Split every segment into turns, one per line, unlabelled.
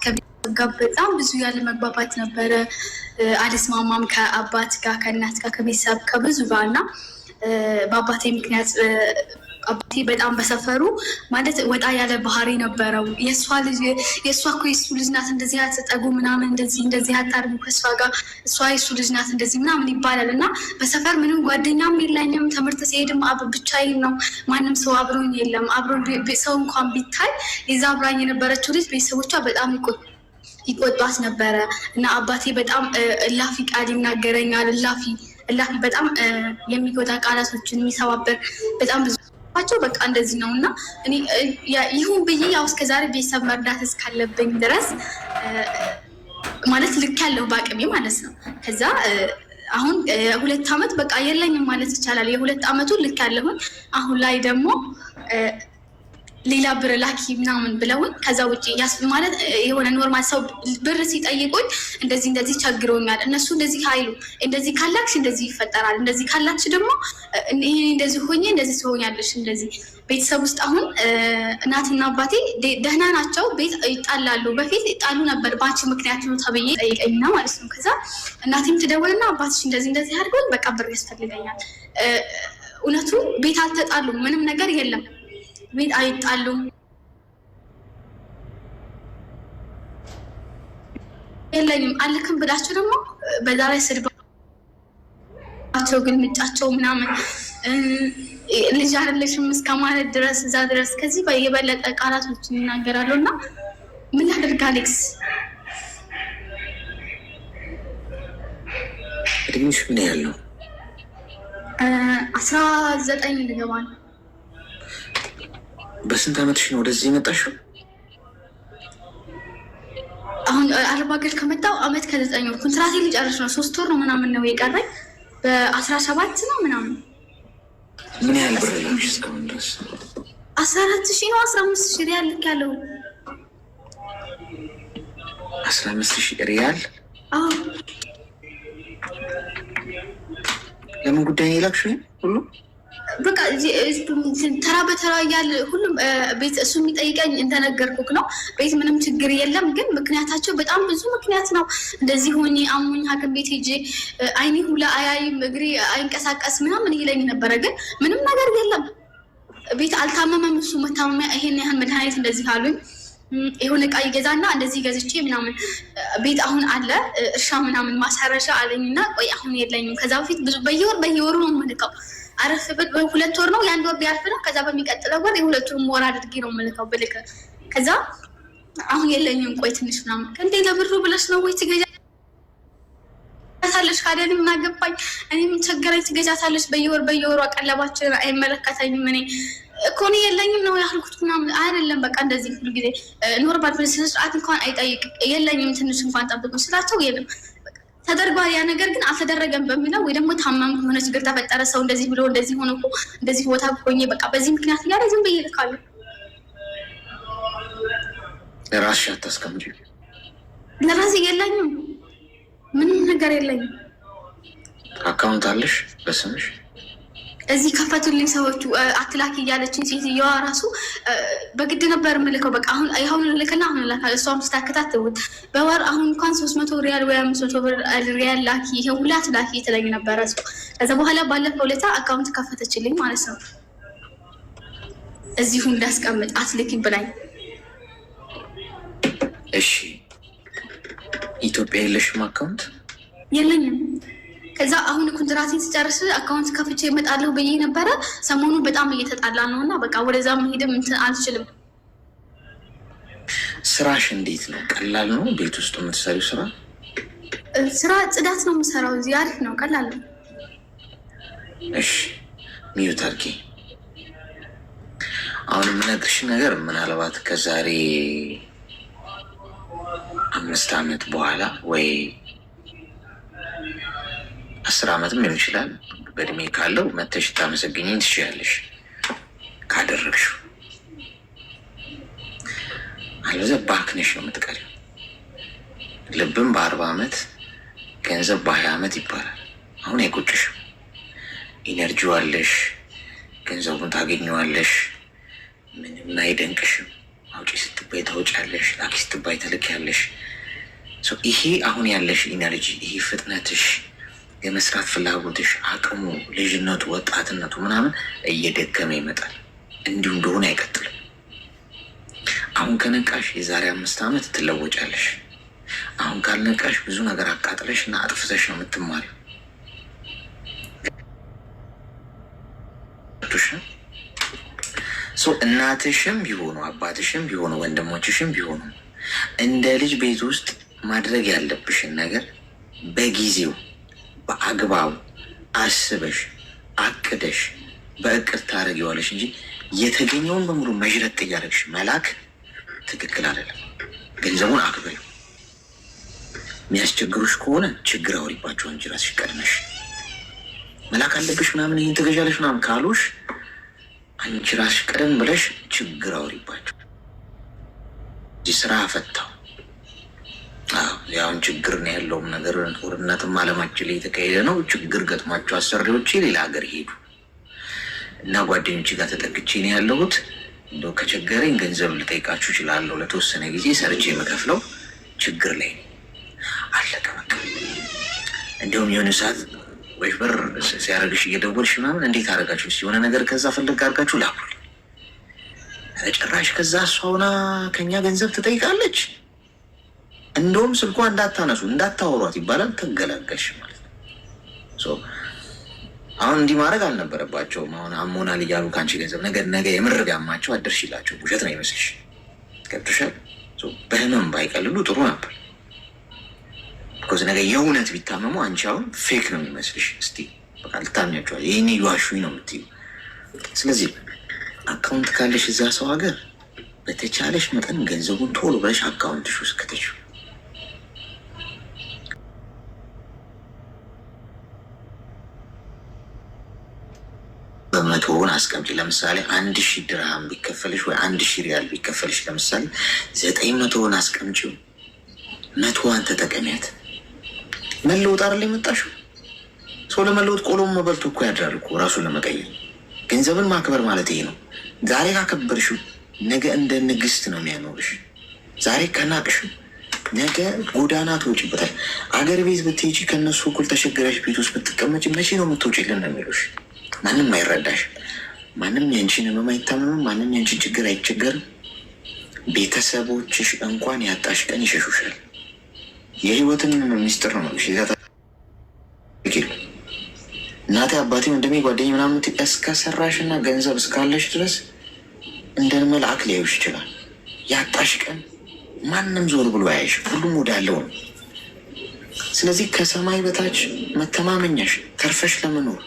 ከቤተሰብ ጋር በጣም ብዙ ያለ መግባባት ነበረ። አልስማማም ከአባት ጋር ከእናት ጋር ከቤተሰብ ከብዙ ጋር እና በአባቴ ምክንያት አባቴ በጣም በሰፈሩ ማለት ወጣ ያለ ባህሪ ነበረው። የእሷ እኮ የእሱ ልጅ ናት፣ እንደዚህ አትጠጉ ምናምን፣ እንደዚህ አታርጉ ከእሷ ጋር፣ እሷ የእሱ ልጅ ናት እንደዚህ ምናምን ይባላል እና በሰፈር ምንም ጓደኛም የለኝም። ትምህርት ሲሄድም ብቻዬን ነው፣ ማንም ሰው አብሮኝ የለም። ሰው እንኳን ቢታይ የዛ አብራኝ የነበረችው ልጅ ቤተሰቦቿ በጣም ይቆጧት ነበረ እና አባቴ በጣም እላፊ ቃል ይናገረኛል። እላፊ በጣም የሚጎዳ ቃላቶችን የሚሰባበር በጣም ብዙ ቸው በቃ እንደዚህ ነው እና እኔ ይሁን ብዬ ያው እስከዛሬ ቤተሰብ መርዳት እስካለብኝ ድረስ ማለት ልክ ያለው በአቅሜ ማለት ነው። ከዛ አሁን 2 ዓመት በቃ የለኝም ማለት ይቻላል። የ2 ዓመቱ ልክ ያለሁን አሁን ላይ ደግሞ ሌላ ብር ላኪ ምናምን ብለውኝ ከዛ ውጭ ማለት የሆነ ኖርማል ሰው ብር ሲጠይቁኝ እንደዚህ ቸግሮኛል፣ እነሱ እንደዚህ ኃይሉ እንደዚህ ካላክሽ እንደዚህ ይፈጠራል፣ እንደዚህ ካላክሽ ደግሞ ይሄ እንደዚህ ሆኜ እንደዚህ ትሆኛለሽ። እንደዚህ ቤተሰብ ውስጥ አሁን እናትና አባቴ ደህና ናቸው። ቤት ይጣላሉ፣ በፊት ይጣሉ ነበር። ባንቺ ምክንያት ነው ተብዬ ጠይቀኝና ማለት ነው። ከዛ እናቴም ትደውልና አባትሽ እንደዚህ አድርጎኝ በቃ ብር ያስፈልገኛል። እውነቱ ቤት አልተጣሉም፣ ምንም ነገር የለም። ቤት አይጣሉም፣ የለኝም አልክም ብላችሁ ደግሞ በዛ ላይ ስድባቸው ግልምጫቸው ምናምን ልጅ አይደለሽም እስከ ማለት ድረስ እዛ ድረስ ከዚህ የበለጠ ቃላቶችን ይናገራሉ እና ምን ላድርግ አሌክስ?
እድሜሽ ምን ያህል ነው?
19 ልገባ ነው።
በስንት ዓመትሽ ነው ወደዚህ የመጣሽው?
አሁን 40 ሀገር ከመጣሁ ዓመት ከ9 ወር ኮንትራቴ ልጨርስ ነው። 3 ወር ነው ምናምን ነው የቀረኝ። በ17 ነው ምናምን።
ምን ያህል ብር ላክሽ እስካሁን ድረስ?
14,000 ነው 15,000 ሪያል ልክ ያለው
15,000 ሪያል?
አዎ።
ለምን ጉዳይ የላክሽው? ሁሉ
በቃ ተራ በተራ እያለ ሁሉም ቤት እሱ የሚጠይቀኝ እንደነገርኩክ ነው። ቤት ምንም ችግር የለም፣ ግን ምክንያታቸው በጣም ብዙ ምክንያት ነው። እንደዚህ ሆኜ አሞኝ ሐኪም ቤት ሄጄ አይኔ ሁላ አያይም እግሬ አይንቀሳቀስ ምናምን ይለኝ ነበረ፣ ግን ምንም ነገር የለም። ቤት አልታመመም እሱ መታመሚያ ይሄን ያህል መድኃኒት እንደዚህ አሉኝ። የሆነ እቃ ይገዛና እንደዚህ ገዝቼ ምናምን ቤት አሁን አለ እርሻ ምናምን ማሳረሻ አለኝና ቆይ አሁን የለኝም። ከዛ በፊት ብዙ በየወሩ ነው የምልከው። አረፍ በ2 ወር ነው የ1 ወር ቢያልፍ ነው። ከዛ በሚቀጥለው ወር የ2 ወር አድርጌ ነው የምልከው ብልክ። ከዛ አሁን የለኝም ቆይ ትንሽ ምናምን እንዴ ለብሩ ብለሽ ነው ወይ ትገዣታለሽ? ካደን ምን አገባኝ እኔ ምን ቸገረኝ? ትገዣታለሽ በየወሩ አቀለባችን አይመለከተኝም። እኔ እኮ እኔ የለኝም ነው ያልኩት ምናምን አይደለም። በቃ እንደዚህ ሁሉ ጊዜ ኖርማል በስነ ስርዓት እንኳን አይጠይቅ የለኝም ትንሽ እንኳን ጠብቁ ስላቸው የለም ተደርጓል። ያ ነገር ግን አልተደረገም በሚለው ወይ ደግሞ ታማም ሆነ ችግር ተፈጠረ ሰው እንደዚህ ብሎ እንደዚህ ሆነ እኮ እንደዚህ ቦታ ሆኜ በቃ በዚህ ምክንያት እያለ ዝም ብዬ እልካለሁ።
ለራስሽ አታስቀምጪ?
ለራሴ የለኝም ምንም ነገር የለኝም።
አካውንት አለሽ በስምሽ?
እዚህ ከፈቱልኝ ሰዎቹ አትላኪ እያለችኝ ሴትዮዋ ራሱ በግድ ነበር የምልከው። በቃ አሁን ልክና አሁን ላካ እሷም ስታከታተውት በወር አሁን እንኳን 300 ሪያል ወይ 500 ሪያል ላኪ ይሄ ሁላት ላኪ ትለኝ ነበረ እሱ። ከዛ በኋላ ባለፈው ዕለት አካውንት ከፈተችልኝ ማለት ነው። እዚሁ እንዳስቀምጥ አትልኪ ብላኝ።
እሺ ኢትዮጵያ የለሽም አካውንት?
የለኝም። ከዛ አሁን ኮንትራቴን ስጨርስ አካውንት ከፍቼ እመጣለሁ ብዬ ነበረ። ሰሞኑን በጣም እየተጣላ ነው እና በቃ ወደዛ መሄድም እንትን አልችልም።
ስራሽ እንዴት ነው? ቀላል ነው? ቤት ውስጥ የምትሰሪው
ስራ ጽዳት ነው የምሰራው። እዚህ አሪፍ ነው፣ ቀላል ነው።
እሺ ሚዩት አድርጊ። አሁን የምነግርሽ ነገር ምናልባት ከዛሬ 5 ዓመት በኋላ ወይ 10 ዓመትም ሊሆን ይችላል። በእድሜ ካለው መተሽ ታመሰግኝኝ ትችያለሽ ካደረግሽው። አለበለዚያ ባክነሽ ነው የምትቀሪው። ልብም በ40 ዓመት ገንዘብ በ20 ዓመት ይባላል። አሁን አይቆጭሽም። ኢነርጂው አለሽ፣ ገንዘቡን ታገኘዋለሽ፣ ምንም አይደንቅሽም። አውጪ ስትባይ ታውጫለሽ፣ ላኪ ስትባይ ትልኪያለሽ። ይሄ አሁን ያለሽ ኢነርጂ፣ ይሄ ፍጥነትሽ፣ የመስራት ፍላጎትሽ፣ አቅሙ፣ ልጅነቱ፣ ወጣትነቱ ምናምን እየደከመ ይመጣል። እንዲሁ እንደሆነ አይቀጥልም። አሁን ከነቃሽ የዛሬ 5 ዓመት ትለወጫለሽ። አሁን ካልነቃሽ ብዙ ነገር አቃጥለሽ እና አጥፍተሽ ነው የምትማሪው። እናትሽም ቢሆኑ አባትሽም ቢሆኑ ወንድሞችሽም ቢሆኑ እንደ ልጅ ቤት ውስጥ ማድረግ ያለብሽን ነገር በጊዜው በአግባቡ አስበሽ አቅደሽ በእቅድ ታደርጊዋለሽ እንጂ የተገኘውን በሙሉ መዥረጥ እያደረግሽ መላክ ትክክል አይደለም። ገንዘቡን አክብሪው። የሚያስቸግሩሽ ከሆነ ችግር አውሪባቸው እንጂ ራስሽ ቀድመሽ መላክ አለብሽ ምናምን ይህን ትገዣለሽ ምናምን ካሉሽ አንቺ ራስሽ ቀደም ብለሽ ችግር አውሪባቸው። ስራ ፈታው ያውን ችግር ነው ያለውም ነገር ጦርነትም አለማችን ላይ የተካሄደ ነው። ችግር ገጥሟቸው አሰሪዎች ሌላ ሀገር ሄዱ እና ጓደኞች ጋር ተጠግቼ ነው ያለሁት። እንደው ከቸገረኝ ገንዘብ ልጠይቃችሁ እችላለሁ፣ ለተወሰነ ጊዜ ሰርቼ የምከፍለው ችግር ላይ ነው። አለቀ በቃ። እንዲሁም የሆነ ሰዓት ወይ በር ሲያደርግሽ እየደወልሽ ምናምን እንዴት አደረጋችሁ የሆነ ነገር ከዛ ፈለግ አድርጋችሁ ላኩል። ጭራሽ ከዛ እሷ ሆና ከኛ ገንዘብ ትጠይቃለች። እንደውም ስልኳ እንዳታነሱ እንዳታወሯት ይባላል። ተገላገልሽ ማለት ነው። አሁን እንዲህ ማድረግ አልነበረባቸውም። አሁን አሞናል እያሉ ከአንቺ ገንዘብ ነገ የምር ቢያማቸው አደርሽላቸው ውሸት ነው ይመስልሽ። ገብቶሻል? በህመም ባይቀልሉ ጥሩ ነበር። ቢኮዝ ነገ የእውነት ቢታመሙ አንቺ አሁን ፌክ ነው የሚመስልሽ። እስቲ በቃ ልታምኛቸዋል። ይህኔ የዋሹኝ ነው የምትዩ። ስለዚህ አካውንት ካለሽ እዛ ሰው ሀገር በተቻለሽ መጠን ገንዘቡን ቶሎ ብለሽ አካውንትሽ ውስጥ ከተችው። በመቶውን አስቀምጪ። ለምሳሌ 1000 ድርሃም ቢከፈልሽ ወይ 1000 ሪያል ቢከፈልሽ ለምሳሌ 900ውን አስቀምጪው። 100ዋን ተጠቀሚያት። መለወጥ አይደል የመጣሽው? ሰው ለመለወጥ ቆሎም መበልቶ እኮ ያድራል እኮ ራሱን ለመቀየር። ገንዘብን ማክበር ማለት ይሄ ነው። ዛሬ ካከበርሽው ነገ እንደ ንግስት ነው የሚያኖርሽ። ዛሬ ከናቅሽው ነገ ጎዳና ትወጪበታል። አገር ቤት ብትሄጂ ከነሱ እኩል ተሸገረሽ ቤት ውስጥ ብትቀመጭ መቼ ነው የምትወጪልን ነው የሚሉሽ። ማንም አይረዳሽ። ማንም ያንቺን ህመም አይታመምም። ማንም ያንቺን ችግር አይቸገርም። ቤተሰቦችሽ እንኳን ያጣሽ ቀን ይሸሹሻል። የህይወትን ሚስጥር ነው መልሽ ዛ እናቴ አባቴ ወንድሜ ጓደኛ ምናምን እስከሰራሽ እና ገንዘብ እስካለሽ ድረስ እንደ መልአክ ሊያዩሽ ይችላል። ያጣሽ ቀን ማንም ዞር ብሎ ያይሽ፣ ሁሉም ወዳለው ነው። ስለዚህ ከሰማይ በታች መተማመኛሽ ተርፈሽ ለመኖር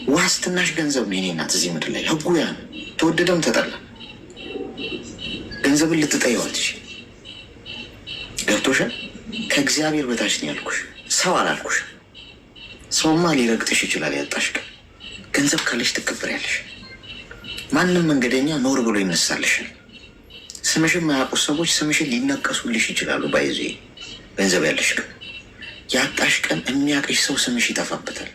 ዋስትናሽ ገንዘብ ነው። የኔ እናት እዚህ ምድር ላይ ህጉ ያ ነው። ተወደደም ተጠላ ገንዘብን ልትጠይዋለሽ። ገብቶሻል? ከእግዚአብሔር በታች ነው ያልኩሽ፣ ሰው አላልኩሽ። ሰውማ ሊረግጥሽ ይችላል። ያጣሽ ቀን ገንዘብ ካለሽ ትከበሪያለሽ። ማንም መንገደኛ ኖር ብሎ ይነሳልሻል። ስምሽን ማያውቁት ሰዎች ስምሽን ሊነቀሱልሽ ይችላሉ። ባይዞ ገንዘብ ያለሽ ቀን ያጣሽ ቀን የሚያውቅሽ ሰው ስምሽ ይጠፋበታል።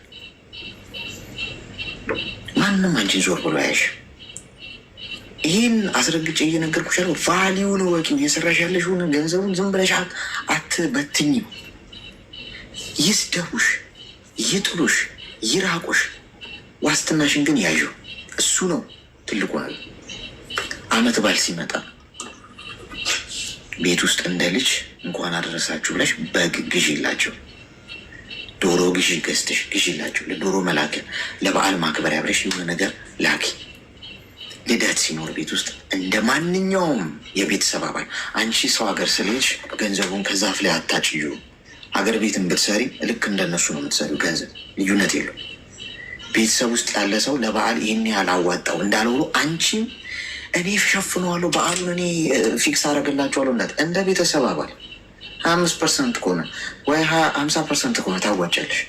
ማንም አንቺን ዞር ብሎ ያይሽ። ይህን አስረግጬ እየነገርኩሽ ያለው ቫሊዩን ወቂው። እየሰራሽ ያለሽውን ገንዘቡን ዝም ብለሽ አትበትኝው። ይስደቡሽ፣ ይጥሉሽ፣ ይራቁሽ፣ ዋስትናሽን ግን ያዩ። እሱ ነው ትልቁ ነገር። አመት ባል ሲመጣ ቤት ውስጥ እንደ ልጅ እንኳን አደረሳችሁ ብለሽ በግ ግዢላቸው፣ ዶሮ ገዝተሽ ግዢላቸው። ለዶሮ መላኪያ ለበዓል ማክበሪያ ብለሽ የሆነ ነገር ላኪ። ልደት ሲኖር ቤት ውስጥ እንደ ማንኛውም የቤተሰብ አባል አንቺ ሰው ሀገር ስለሄድሽ ገንዘቡን ከዛፍ ላይ አታጭዩ። ሀገር ቤትን ብትሰሪ ልክ እንደነሱ ነው የምትሰሪው። ገንዘብ ልዩነት የለው። ቤተሰብ ውስጥ ያለ ሰው ለበዓል ይህን ያህል አዋጣው እንዳለው ብሎ አንቺም እኔ ሸፍነዋለሁ በዓሉን እኔ ፊክስ አደረግላቸዋለሁ እንዳት እንደ ቤተሰብ አባል 25% ከሆነ ወይ 50% ከሆነ ታዋጫለሽ።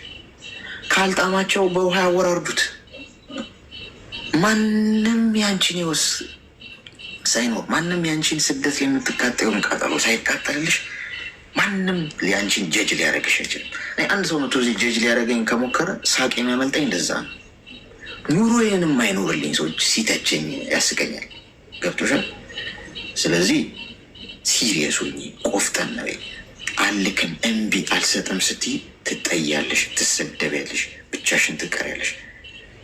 ካልጣማቸው በውሃ ያወራርዱት። ማንም ያንቺን ይወስ ሳይኖር ማንም ያንቺን ስደት የምትቃጠየውን ቃጠሎ ሳይቃጠልልሽ ማንም ያንቺን ጀጅ ሊያደርግሽ አይችልም። አንድ ሰው መቶ እዚህ ጀጅ ሊያደርገኝ ከሞከረ ሳቅ የሚያመልጠኝ እንደዛ ነው። ኑሮዬንም አይኖርልኝ ሰዎች ሲተቸኝ ያስቀኛል። ገብቶሻል? ስለዚህ ሲሪየስ ሁኚ፣ ቆፍጠን ነው። አልክም እምቢ አልሰጥም ስትይ ትጠያለሽ፣ ትሰደቢያለሽ፣ ብቻሽን ትቀሪያለሽ።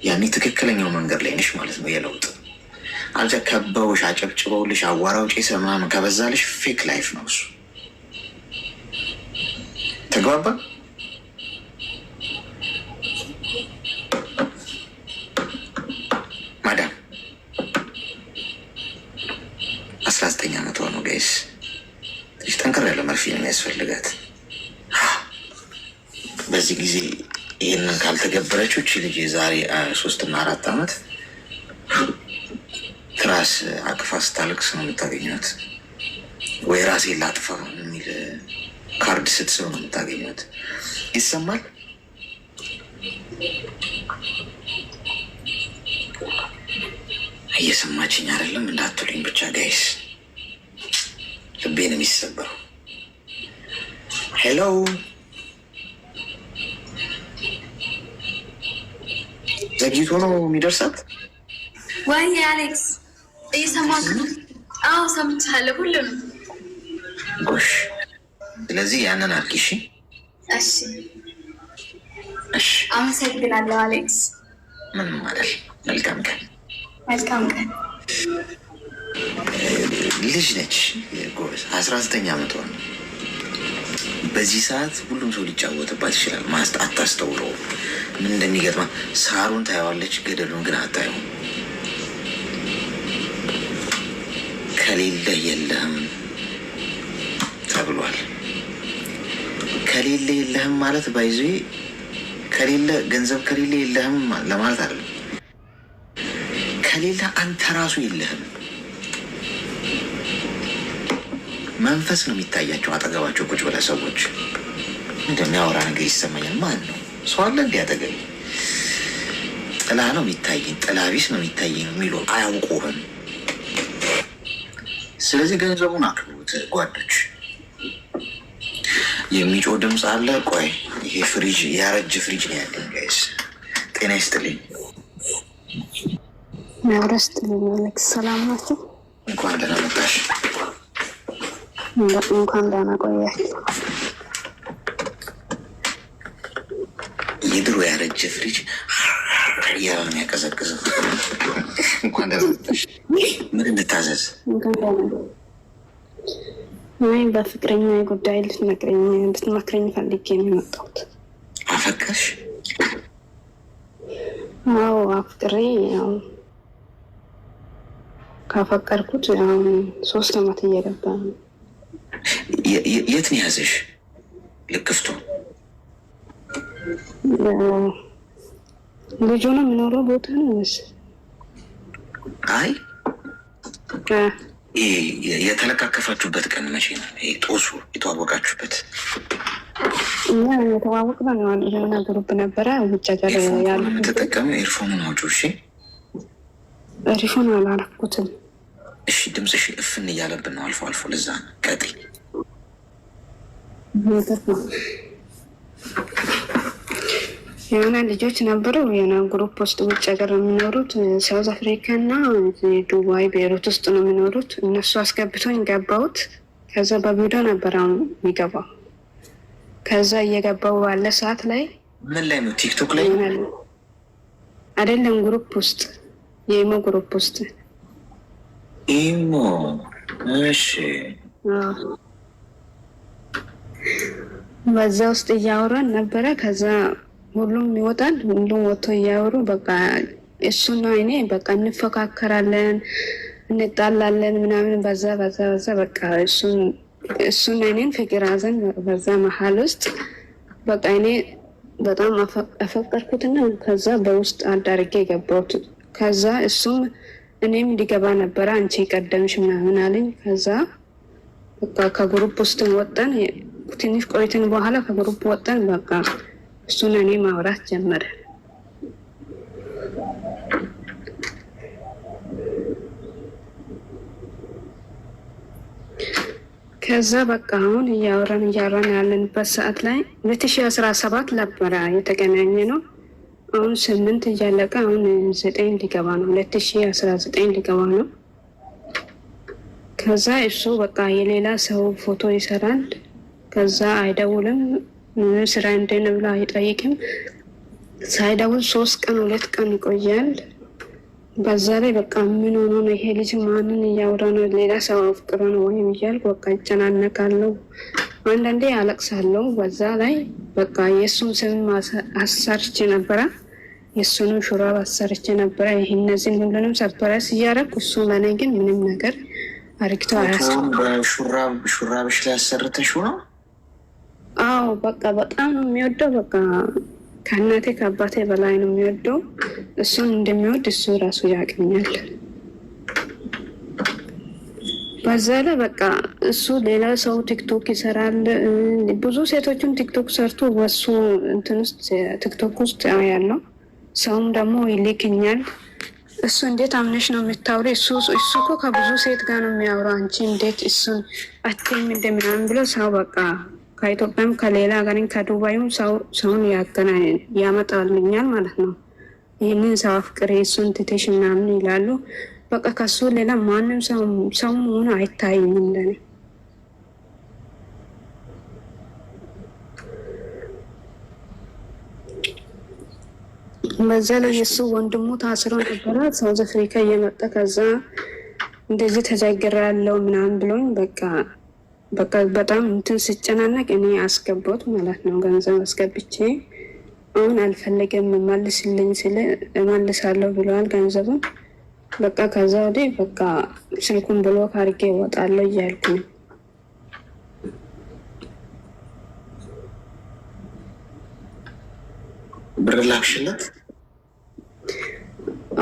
ያኔ ትክክለኛው መንገድ ላይ ነሽ ማለት ነው የለውጥ። አንተ ከበውሽ አጨብጭበውልሽ አዋራው ጭስ ምናምን ከበዛልሽ ፌክ ላይፍ ነው እሱ። ተግባባ? ማዳም 19 ዓመቷ ነው ጋይስ። ትንሽ ጠንከር ያለ መርፌ ነው የሚያስፈልጋት። በዚህ ጊዜ ይህንን ካልተገበረችው እቺ ልጅ የዛሬ 3 እና 4 ዓመት ትራስ አቅፋ ስታለቅስ ነው የምታገኘት። ወይ ራሴ ላጥፋ የሚል ካርድ ስትስብ ነው የምታገኘት። ይሰማል? እየሰማችኝ አይደለም እንዳትሉኝ ብቻ ጋይስ፣ ልቤን የሚሰበረው። ሄሎ ዘግይቶ ነው የሚደርሳት
ወይ አሌክስ? እየሰማክ ነው? አዎ ሰምቻለሁ ሁሉንም።
ጎሽ፣ ስለዚህ ያንን አድርጊ። እሺ እሺ።
አመሰግናለሁ አሌክስ።
ምንም ማለት። መልካም ቀን።
መልካም ቀን።
ልጅ ነች ጎበዝ፣ 19 ዓመቷ ነው። በዚህ ሰዓት ሁሉም ሰው ሊጫወትባት ይችላል። አታስተውለው ምን እንደሚገጥማ። ሳሩን ታየዋለች፣ ገደሉን ግን አታየውም። ከሌለ የለህም ተብሏል። ከሌለ የለህም ማለት ባይዞ ከሌለ ገንዘብ ከሌለ የለህም ለማለት አይደለም። ከሌለ አንተ ራሱ የለህም። መንፈስ ነው የሚታያቸው አጠገባቸው ቁጭ ብለህ ሰዎች እንደሚያወራ ነገር ይሰማኛል። ማን ነው ሰው አለ እንዲ አጠገብ? ጥላ ነው የሚታየኝ፣ ጥላ ቢስ ነው የሚታየኝ የሚሉ አያውቁህም። ስለዚህ ገንዘቡን አክብሩት ጓዶች። የሚጮህ ድምፅ አለ። ቆይ ይሄ ፍሪጅ ያረጀ ፍሪጅ ነው ያለኝ ጋይስ። ጤና ይስጥልኝ።
ያረስጥልኝ አሌክስ፣ ሰላም ናቸው?
እንኳን ደህና መጣሽ።
እንኳን ደህና ቆያችሁ።
የድሮ ያረጀ ፍሪጅ ያው የሚያቀዘቅዘው። እንኳን ደህና መጣሽ። ምን እንታዘዝ?
አይ በፍቅረኛ ጉዳይ እንድትመክረኝ ፈልጌ ነው የመጣሁት።
አፈቀርሽ?
አዎ አፍቅሬ፣ ያው ካፈቀርኩት አሁን 3 ዓመት እየገባ ነው።
የት ነው ያዘሽ? ልክፍቱ
ልጁ ነው የምኖረው ቦታ ነው መሰለኝ።
አይ የተለካከፋችሁበት ቀን መቼ ነው? ጦሱ የተዋወቃችሁበት?
እኛ የተዋወቅነው የሆነ ግሩፕ ነበረ ውጭ ሀገር ያሉ
ተጠቀሙ። ኤርፎኑን አውጪ እሺ።
ኤርፎን አላረኩትም።
እሺ ድምፅሽ እፍን እያለብን ነው አልፎ አልፎ። ለዛ ቀጤ
የሆነ ልጆች ነበሩ የሆነ ግሩፕ ውስጥ ውጭ ሀገር የሚኖሩት ሳውዝ አፍሪካ እና ዱባይ ቤይሩት ውስጥ ነው የሚኖሩት። እነሱ አስገብቶኝ ገባሁት። ከዛ በቪዲዮ ነበር አሁን የሚገባው። ከዛ እየገባው ባለ ሰዓት ላይ
ምን ላይ ነው? ቲክቶክ ላይ
አይደለም፣ ግሩፕ ውስጥ የኢሞ ግሩፕ ውስጥ
ኢሞ። እሺ
በዛ ውስጥ እያወራን ነበረ። ከዛ ሁሉም ይወጣል፣ ሁሉም ወጥቶ እያወሩ በቃ እሱና እኔ በቃ እንፈካከራለን፣ እንጣላለን ምናምን። በዛ በቃ እሱና እኔን ፍቅር ያዘን። በዛ መሀል ውስጥ በቃ እኔ በጣም አፈቀርኩትና ከዛ በውስጥ አዳርጌ የገባሁት። ከዛ እሱም እኔም ሊገባ ነበረ፣ አንቺ ቀደምሽ ምናምን አለኝ። ከዛ በቃ ከግሩፕ ውስጥ ወጠን። ትንሽ ቆይትን በኋላ ከግሩፕ ወጠን። በቃ እሱን እኔ ማውራት ጀመረ። ከዛ በቃ አሁን እያወራን ያለንበት ሰዓት ላይ 2017 ነበረ የተገናኘ ነው። አሁን 8 እያለቀ አሁን 9 ሊገባ ነው። 2019 ሊገባ ነው። ከዛ እሱ በቃ የሌላ ሰው ፎቶ ይሰራል። ከዛ አይደውልም፣ ስራ እንደነ ብላ አይጠይቅም። ሳይደውል 3 ቀን 2 ቀን ይቆያል። በዛ ላይ በቃ ምን ሆኖ ነው ይሄ ልጅ ማንን እያወራ ነው? ሌላ ሰው አፍቅሮ ነው ወይም እያልኩ በቃ ይጨናነቃለሁ። አንዳንዴ አለቅሳለሁ። በዛ ላይ በቃ የእሱን ስም አሰርቼ ነበረ፣ የእሱንም ሹራብ አሰርቼ ነበረ። ይህ እነዚህን ሁሉንም ሰርፕራይዝ እያደረኩ እሱ ለእኔ ግን ምንም ነገር አርግቶ
ሹራብሽ ላይ አሰርተሽው ነው?
አዎ በቃ በጣም ነው የሚወደው። በቃ ከእናቴ ከአባቴ በላይ ነው የሚወደው። እሱን እንደሚወድ እሱ ራሱ ያውቅኛል። በዛ ላይ በቃ እሱ ሌላ ሰው ቲክቶክ ይሰራል። ብዙ ሴቶችን ቲክቶክ ሰርቶ በሱ እንትን ውስጥ ቲክቶክ ውስጥ ያለው ሰውም ደግሞ ይልክኛል። እሱ እንዴት አምነሽ ነው የምታውሪ? እሱ እኮ ከብዙ ሴት ጋር ነው የሚያወራው። አንቺ እንዴት እሱን አትይም እንደምናምን ብሎ ሰው በቃ ከኢትዮጵያም ከሌላ ሀገርን ከዱባይም ሰውን ያመጣልኛል ማለት ነው። ይህንን ሰው አፍቅሬ እሱን ትተሽ ምናምን ይላሉ። በቃ ከሱ ሌላ ማንም ሰው መሆኑ አይታይም እንደኔ። በዛ ላይ የሱ ወንድሙ ታስሮ ነበረ ሳውዝ አፍሪካ እየመጣ ከዛ እንደዚህ ተቸግሬያለሁ ምናምን ብሎኝ በቃ በጣም እንትን ስጨናነቅ እኔ አስገባሁት ማለት ነው። ገንዘብ አስገብቼ አሁን አልፈለገም መልስልኝ ስል እመልሳለሁ ብለዋል ገንዘቡን። በቃ ከዛ ወዲህ በቃ ስልኩን ብሎክ አድርጌ እወጣለሁ እያልኩ ነው።
ብር ላክሽለት?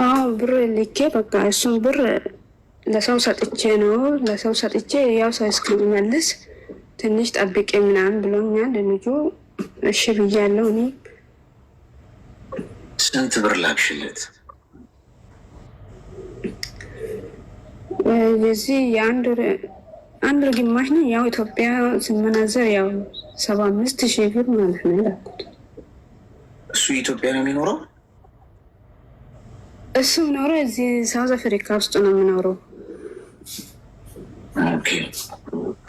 አዎ ብር ልኬ በቃ እሱን ብር ለሰው ሰጥቼ ያው ሰው እስከሚመልስ ትንሽ ጠብቄ ምናምን ብሎኛል ልጁ። እሺ ብያለሁ። እኔ
ስንት ብር ላክሽለት?
የዚህ የአንድ ወር ግማሽ ነው። ያው ኢትዮጵያ ስመናዘር ያው 75,000 ብር ማለት ነው የላኩት።
እሱ ኢትዮጵያ ነው የሚኖረው?
እሱ የሚኖረው እዚህ ሳውዝ አፍሪካ ውስጥ ነው የሚኖረው።
ኦኬ።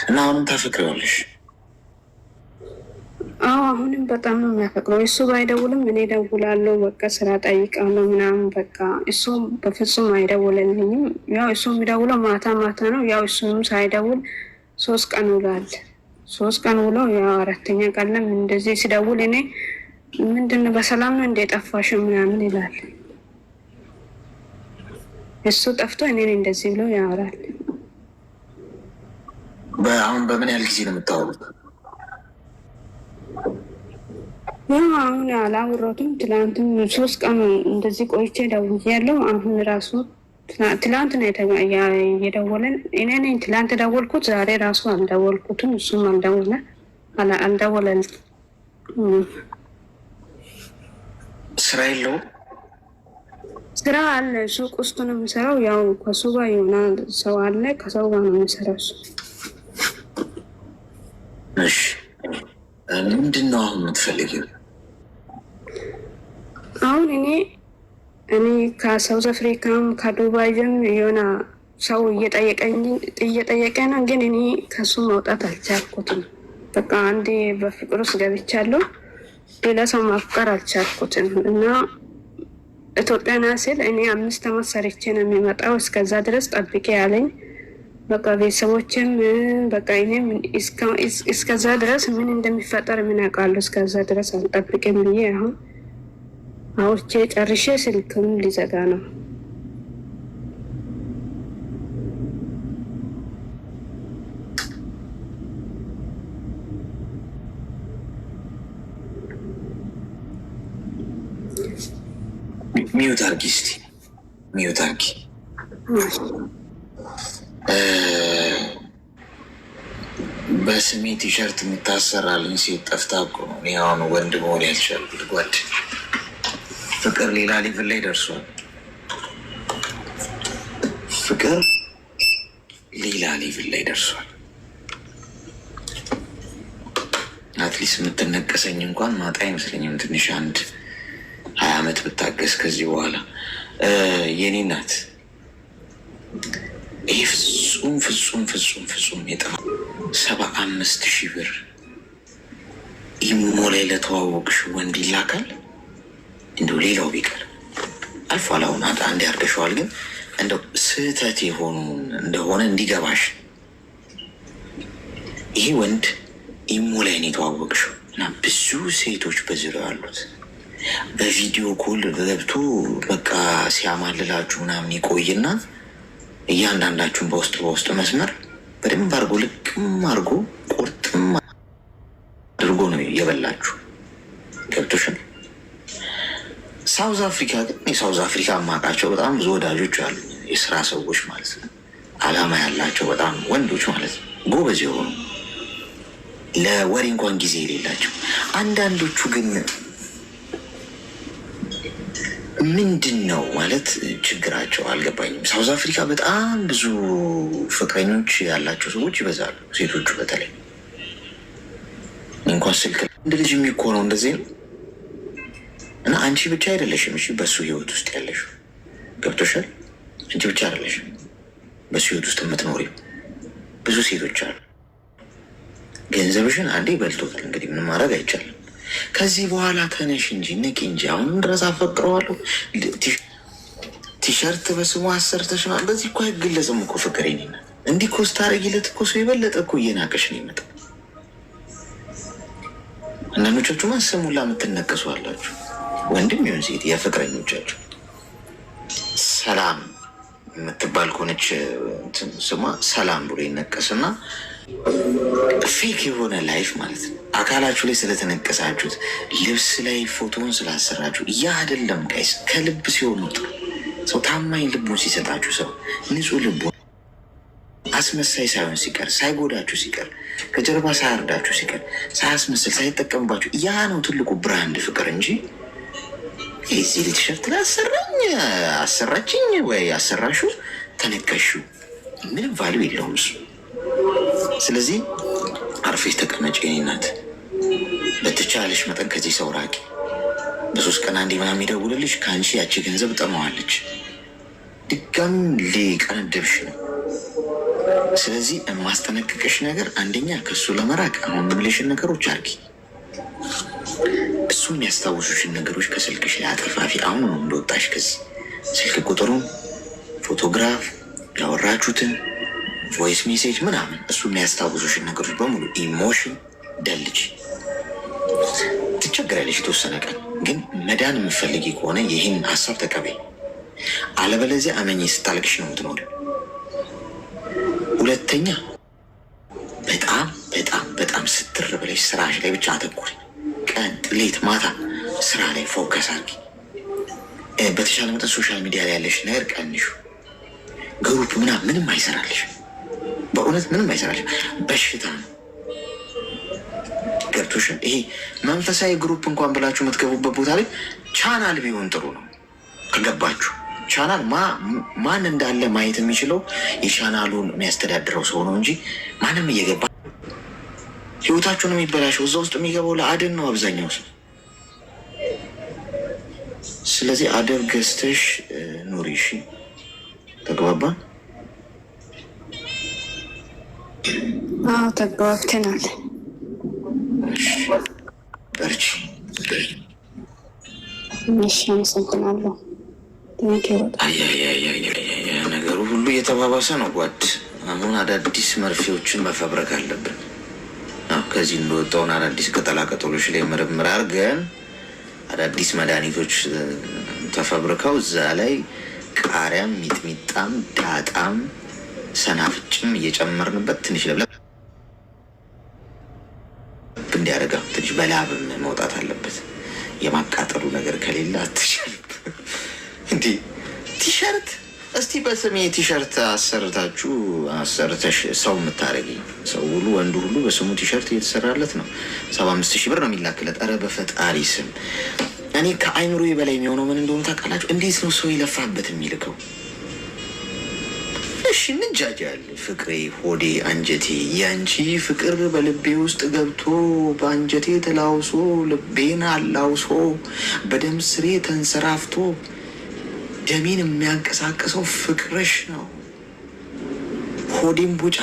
እና አሁንም ታፈቅሪዋለሽ?
አዎ አሁንም በጣም ነው የሚያፈቅረው። እሱ ባይደውልም እኔ ደውላለሁ። በቃ ስራ ጠይቃለሁ ምናምን። በቃ እሱ በፍጹም አይደውልልኝም። ያው እሱ የሚደውለው ማታ ነው። ያው እሱንም ሳይደውል 3 ቀን ውሏል። 3 ቀን ውሎ ያው 4ኛ ቀን ለም እንደዚህ ሲደውል እኔ ምንድነው በሰላም ነው እንደጠፋሽ ምናምን ይላል። እሱ ጠፍቶ እኔን እንደዚህ ብሎ ያወራል።
አሁን በምን ያህል ጊዜ ነው የምታወሩት?
ያው አሁን አላወራሁትም። ትላንትም 3 ቀን እንደዚህ ቆይቼ ደውያለሁ። አሁን ራሱ ትላንት ነው የደወለን። እኔ ነኝ ትላንት ደወልኩት። ዛሬ ራሱ አልደወልኩትም። እሱም አልደወለን።
ስራ የለውም?
ስራ አለ። ሱቅ ውስጥ ነው የሚሰራው። ያው ከሱ ጋር የሆነ ሰው አለ። ከሰው ጋር ነው የሚሰራው እሱ።
እሺ ምንድን ነው አሁን የምትፈልጊው?
አሁን እኔ ከሳውዝ አፍሪካም ከዱባይም የሆነ ሰው እየጠየቀ ነው፣ ግን እኔ ከሱ መውጣት አልቻልኩትም። በቃ አንዴ በፍቅር ውስጥ ገብቻለሁ። ሌላ ሰው ማፍቀር አልቻልኩትም እና ኢትዮጵያ ና ስል እኔ 5 ዓመት ሰርቼ ነው የሚመጣው። እስከዛ ድረስ ጠብቄ ያለኝ በቃ ቤተሰቦችም በቃ እኔም እስከዛ ድረስ ምን እንደሚፈጠር ምን ያውቃሉ። እስከዛ ድረስ አልጠብቅም ብዬ አሁን አውርቼ ጨርሼ ስልክም ሊዘጋ ነው።
ሚዩት አርጊ እስቲ ሚዩት አርጊ። በስሜ ቲሸርት የምታሰራልኝ ሴት ጠፍታ እኮ ነው እኔ አሁን ወንድ መሆን ያልቻልኩት። ጓድ ፍቅር ሌላ ሌቭል ላይ ደርሷል። ፍቅር ሌላ ሌቭል ላይ ደርሷል። አትሊስት የምትነቀሰኝ እንኳን ማጣ አይመስለኝም። ትንሽ 20 ዓመት ብታገስ ከዚህ በኋላ የኔ ናት። ይህ ፍጹም የጠፋ 75,000 ብር ኢሞ ላይ ለተዋወቅሽ ወንድ ይላካል። እንደው ሌላው ቢቀር አልፎ አላሁን አንድ ያርገሸዋል። ግን እንደው ስህተት የሆኑ እንደሆነ እንዲገባሽ ይሄ ወንድ ኢሞ ላይ ነው የተዋወቅሽው እና ብዙ ሴቶች በዙሪያው አሉት። በቪዲዮ ኮል ገብቶ በቃ ሲያማልላችሁ ምናምን ይቆይና እያንዳንዳችሁን በውስጥ መስመር በደንብ አድርጎ ልቅም አድርጎ ቁርጥም አድርጎ ነው የበላችሁ። ገብቶሻል? ሳውዝ አፍሪካ ግን የሳውዝ አፍሪካ አማቃቸው በጣም ብዙ ወዳጆች አሉ፣ የስራ ሰዎች ማለት ነው። አላማ ያላቸው በጣም ወንዶች ማለት ነው፣ ጎበዝ የሆኑ ለወሬ እንኳን ጊዜ የሌላቸው። አንዳንዶቹ ግን ምንድን ነው ማለት ችግራቸው አልገባኝም። ሳውዝ አፍሪካ በጣም ብዙ ፍቅረኞች ያላቸው ሰዎች ይበዛሉ፣ ሴቶቹ በተለይ። እንኳን ስልክ እንደ ልጅ የሚኮነው እንደዚህ ነው። እና አንቺ ብቻ አይደለሽም እሺ በሱ ህይወት ውስጥ ያለሽው። ገብቶሻል? አንቺ ብቻ አይደለሽም በሱ ህይወት ውስጥ የምትኖሪው፣ ብዙ ሴቶች አሉ። ገንዘብሽን አንዴ በልቶታል፣ እንግዲህ ምንም ማድረግ አይቻልም። ከዚህ በኋላ ተነሽ እንጂ ንቂ እንጂ። አሁንም ድረስ አፈቅረዋለሁ ቲሸርት በስሙ አሰርተሽ በዚህ እኮ አይገለጽም እኮ ፍቅር ኔና። እንዲህ እኮ ስታረጊለት እኮ ሰው የበለጠ እኮ እየናቀሽ ነው ይመጣ። አንዳንዶቻችሁ ስሙላ የምትነቀሱ አላችሁ፣ ወንድም ይሁን ሴት የፍቅረኞቻችሁ። ሰላም የምትባል ከሆነች ስሟ ሰላም ብሎ ይነቀስና ፌክ የሆነ ላይፍ ማለት ነው። አካላችሁ ላይ ስለተነቀሳችሁት፣ ልብስ ላይ ፎቶውን ስላሰራችሁ ያ አይደለም ጋይስ። ከልብ ሲሆኑ ሰው ታማኝ ልቡን ሲሰጣችሁ፣ ሰው ንጹህ ልቡን አስመሳይ ሳይሆን ሲቀር፣ ሳይጎዳችሁ ሲቀር፣ ከጀርባ ሳያርዳችሁ ሲቀር፣ ሳያስመስል ሳይጠቀምባችሁ፣ ያ ነው ትልቁ ብራንድ ፍቅር እንጂ የዚህ ቲሸርት ላይ አሰራችኝ ወይ አሰራሹ ተነቀሹ ምንም ቫሊዩ የለውም እሱ። ስለዚህ አርፌሽ ተቀመጭ የኔ እናት። በተቻለሽ መጠን ከዚህ ሰው ራቂ። በ3 ቀን አንዴ ምናምን የሚደውልልሽ ከአንቺ ያቺ ገንዘብ ጠመዋለች፣ ድጋሚ ሊቀነደብሽ ነው። ስለዚህ የማስጠነቅቅሽ ነገር አንደኛ ከእሱ ለመራቅ አሁን የምልሽን ነገሮች አርጊ። እሱ የሚያስታውሱሽን ነገሮች ከስልክሽ ላይ አጠፋፊ። አሁን ነው እንደወጣሽ ከዚህ ስልክ ቁጥሩን፣ ፎቶግራፍ፣ ያወራችሁትን ቮይስ ሜሴጅ ምናምን፣ እሱ የሚያስታውሱሽን ነገሮች በሙሉ ኢሞሽን ደልጅ። ትቸገራለሽ የተወሰነ ቀን፣ ግን መዳን የምትፈልጊ ከሆነ ይህን ሀሳብ ተቀበይ። አለበለዚያ አመኜ ስታልቅሽ ነው የምትኖር። ሁለተኛ በጣም በጣም በጣም ስትር ብለሽ ስራሽ ላይ ብቻ አተኩሪ። ቀን ሌት ማታ ስራ ላይ ፎከስ አድርጊ። በተሻለ መጠን ሶሻል ሚዲያ ላይ ያለሽ ነገር ቀንሹ። ግሩፕ ምንም አይሰራልሽ፣ በእውነት ምንም አይሰራልሽ፣ በሽታ ነው። ገብቶሻል? ይሄ መንፈሳዊ ግሩፕ እንኳን ብላችሁ የምትገቡበት ቦታ ላይ ቻናል ቢሆን ጥሩ ነው። ከገባችሁ ቻናል ማን እንዳለ ማየት የሚችለው የቻናሉን የሚያስተዳድረው ሰው ነው እንጂ ማንም እየገባ ህይወታችሁን የሚበላሸው እዛ ውስጥ የሚገባው ለአደን ነው አብዛኛው ሰው። ስለዚህ አደብ ገዝተሽ ኑሪ። እሺ ተግባባን?
አዎ ተግባብተናል።
በርቺ።
እሺ አመሰግናለሁ።
ነገሩ ሁሉ እየተባባሰ ነው ጓድ። አሁን አዳዲስ መርፌዎችን መፈብረክ አለብን። ከዚህ እንደወጣውን አዳዲስ ቅጠላቅጠሎች ላይ ምርምር አድርገን አዳዲስ መድኃኒቶች ተፈብርከው እዛ ላይ ቃሪያም፣ ሚጥሚጣም፣ ዳጣም፣ ሰናፍጭም እየጨመርንበት ትንሽ ለብለብ እንዲያደርጋ ትንሽ በላብም መውጣት አለበት። የማቃጠሉ ነገር ከሌለ አትችልም። እንዲህ ቲሸርት እስቲ በስሜ ቲሸርት አሰርተሽ ሰው የምታደርጊ ሰው ሁሉ ወንዱ ሁሉ በስሙ ቲሸርት እየተሰራለት ነው። 75,000 ብር ነው የሚላክለት። ኧረ በፈጣሪ ስም እኔ ከአይምሮ በላይ የሚሆነው ምን እንደሆነ ታውቃላችሁ? እንዴት ነው ሰው ይለፋበት የሚልከው? እሺ እንጃጃል። ፍቅሬ፣ ሆዴ፣ አንጀቴ፣ ያንቺ ፍቅር በልቤ ውስጥ ገብቶ በአንጀቴ ተላውሶ ልቤን አላውሶ በደም ስሬ ተንሰራፍቶ ደሜን የሚያንቀሳቅሰው ፍቅርሽ ነው። ሆዴም ቦጫ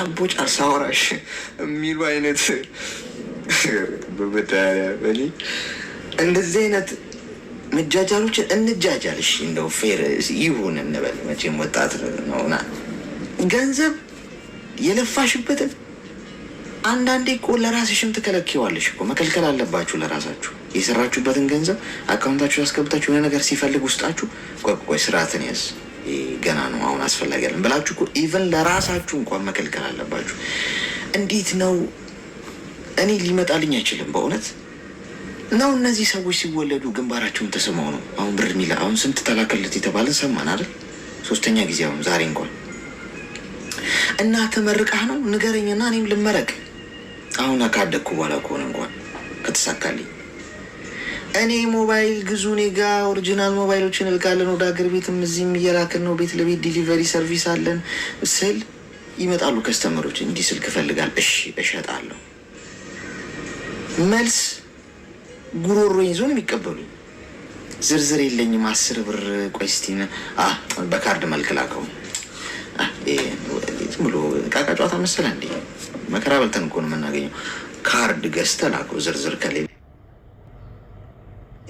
ሳወራሽ የሚሉ አይነት እንደዚህ አይነት መጃጃሎችን እንጃጃልሽ። እንደው ፌር ይሁን እንበል። መቼም ወጣት ነውና ገንዘብ የለፋሽበትን አንዳንዴ እኮ ለራስሽም ትከለኪዋለሽ እኮ። መከልከል አለባችሁ ለራሳችሁ። የሰራችሁበትን ገንዘብ አካውንታችሁ ያስገብታችሁ የሆነ ነገር ሲፈልግ ውስጣችሁ ቆይ ስርዓትን ያዝ ገና ነው አሁን አስፈላጊ አይደለም ብላችሁ እኮ ኢቨን ለራሳችሁ እንኳን መከልከል አለባችሁ። እንዴት ነው እኔ ሊመጣልኝ አይችልም በእውነት ነው። እነዚህ ሰዎች ሲወለዱ ግንባራቸውን ተስመው ነው አሁን ብር ሚላ አሁን ስንት ተላከለት የተባለን ሰማን አይደል? 3ኛ ጊዜ አሁን ዛሬ እንኳን እና ተመርቃህ ነው ንገረኝና እኔም ልመረቅ። አሁን ካደግኩ በኋላ ከሆነ እንኳን ከተሳካልኝ እኔ ሞባይል ግዙ እኔ ጋ ኦሪጂናል ሞባይሎችን እልካለን ወደ ሀገር ቤትም እዚህም እየላክን ነው። ቤት ለቤት ዲሊቨሪ ሰርቪስ አለን ስል ይመጣሉ ከስተመሮች። እንዲህ ስልክ እፈልጋል፣ እሺ እሸጣለሁ። መልስ ጉሮሮ ይዞ ነው የሚቀበሉኝ። ዝርዝር የለኝም 10 ብር ቆይ እስቲ በካርድ መልክ ላከው። ብሎ ቃቃ ጨዋታ መሰለ እንዴ? መከራ በልተን እኮ ነው የምናገኘው። ካርድ ገዝተህ ላከው ዝርዝር ከሌለ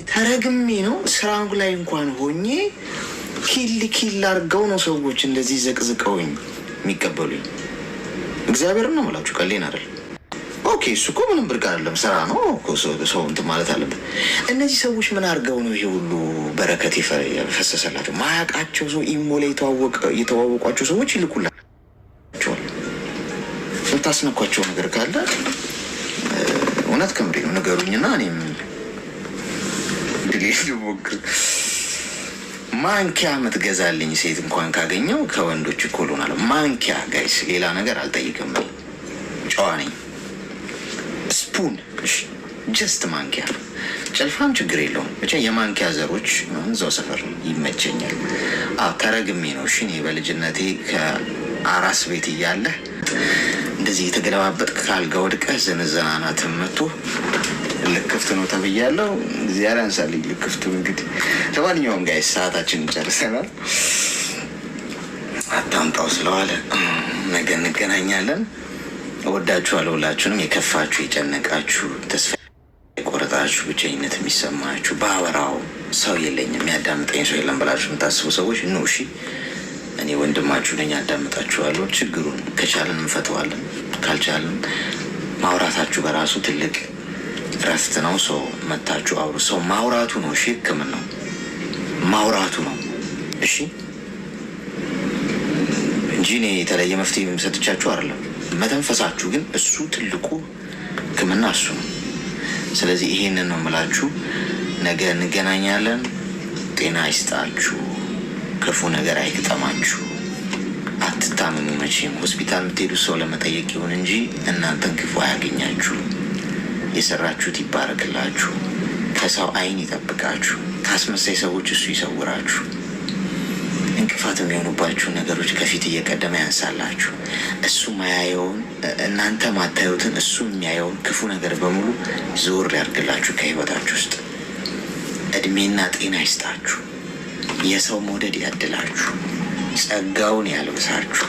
ተረግሜ ነው። ስራው ላይ እንኳን ሆኜ ኪል አድርገው ነው ሰዎች እንደዚህ ዘቅዝቀውኝ የሚቀበሉኝ። እግዚአብሔርን ነው የምላችሁ፣ ቀሌን አይደል። ኦኬ እሱ እኮ ምንም ብርቅ አይደለም፣ ስራ ነው ሰው እንትን ማለት አለበት። እነዚህ ሰዎች ምን አድርገው ነው ይሄ ሁሉ በረከት የፈሰሰላቸው? ማያውቃቸው ሰው ኢሞ ላይ የተዋወቋቸው ሰዎች ይልኩላቸዋል። የምታስነኳቸው ነገር ካለ እውነት ከምሬ ነው ንገሩኝና እኔም ሞክር። ማንኪያ የምትገዛልኝ ሴት እንኳን ካገኘው ከወንዶች እኩል ሆናለሁ። ማንኪያ ጋይስ፣ ሌላ ነገር አልጠይቅም። ጨዋ ነኝ። ስፑን ጀስት ማንኪያ፣ ጭልፋም ችግር የለውም። ብቻ የማንኪያ ዘሮች እዛው ሰፈር ይመቸኛል። ተረግሜ ነው። እሺ እኔ በልጅነቴ ከአራስ ቤት እያለህ እንደዚህ የተገለባበጥክ ካልጋ ወድቀህ ዘነዘናናትን መቶ ልክፍት ነው ተብያለሁ። እግዚአብሔር ያንሳልኝ ልክፍቱ። እንግዲህ ለማንኛውም ጋይስ ሰዓታችንን ጨርሰናል። አታምጣው ስለዋለ ነገ እንገናኛለን። እወዳችኋለሁ ሁላችሁንም። የከፋችሁ የጨነቃችሁ ተስፋ የቆረጣችሁ ብቸኝነት የሚሰማችሁ ባወራው ሰው የለኝም የሚያዳምጠኝ ሰው የለም ብላችሁ የምታስቡ ሰዎች ነው እሺ፣ እኔ ወንድማችሁ ነኝ፣ አዳምጣችኋለሁ። ችግሩን ከቻለን እንፈተዋለን፣ ካልቻለን ማውራታችሁ በራሱ ትልቅ ረፍት ነው። ሰው መታችሁ አውሩ። ሰው ማውራቱ ነው እሺ፣ ሕክምናው ማውራቱ ነው እሺ፣ እንጂ እኔ የተለየ መፍትሄ ሰጥቻችሁ አይደለም። መተንፈሳችሁ ግን እሱ ትልቁ ሕክምና እሱ ነው። ስለዚህ ይሄንን ነው የምላችሁ። ነገ እንገናኛለን። ጤና ይስጣችሁ፣ ክፉ ነገር አይግጠማችሁ፣ አትታመሙ። መቼም ሆስፒታል የምትሄዱ ሰው ለመጠየቅ ይሁን እንጂ እናንተን ክፉ አያገኛችሁ። የሰራችሁት ይባረክላችሁ፣ ከሰው አይን ይጠብቃችሁ፣ ከአስመሳይ ሰዎች እሱ ይሰውራችሁ። እንቅፋት የሚሆኑባችሁ ነገሮች ከፊት እየቀደመ ያንሳላችሁ። እሱ ማያየውን እናንተ ማታዩትን እሱ የሚያየውን ክፉ ነገር በሙሉ ዞር ያርግላችሁ ከህይወታችሁ ውስጥ። እድሜና ጤና ይስጣችሁ፣ የሰው መውደድ ያድላችሁ፣ ጸጋውን ያልብሳችሁ።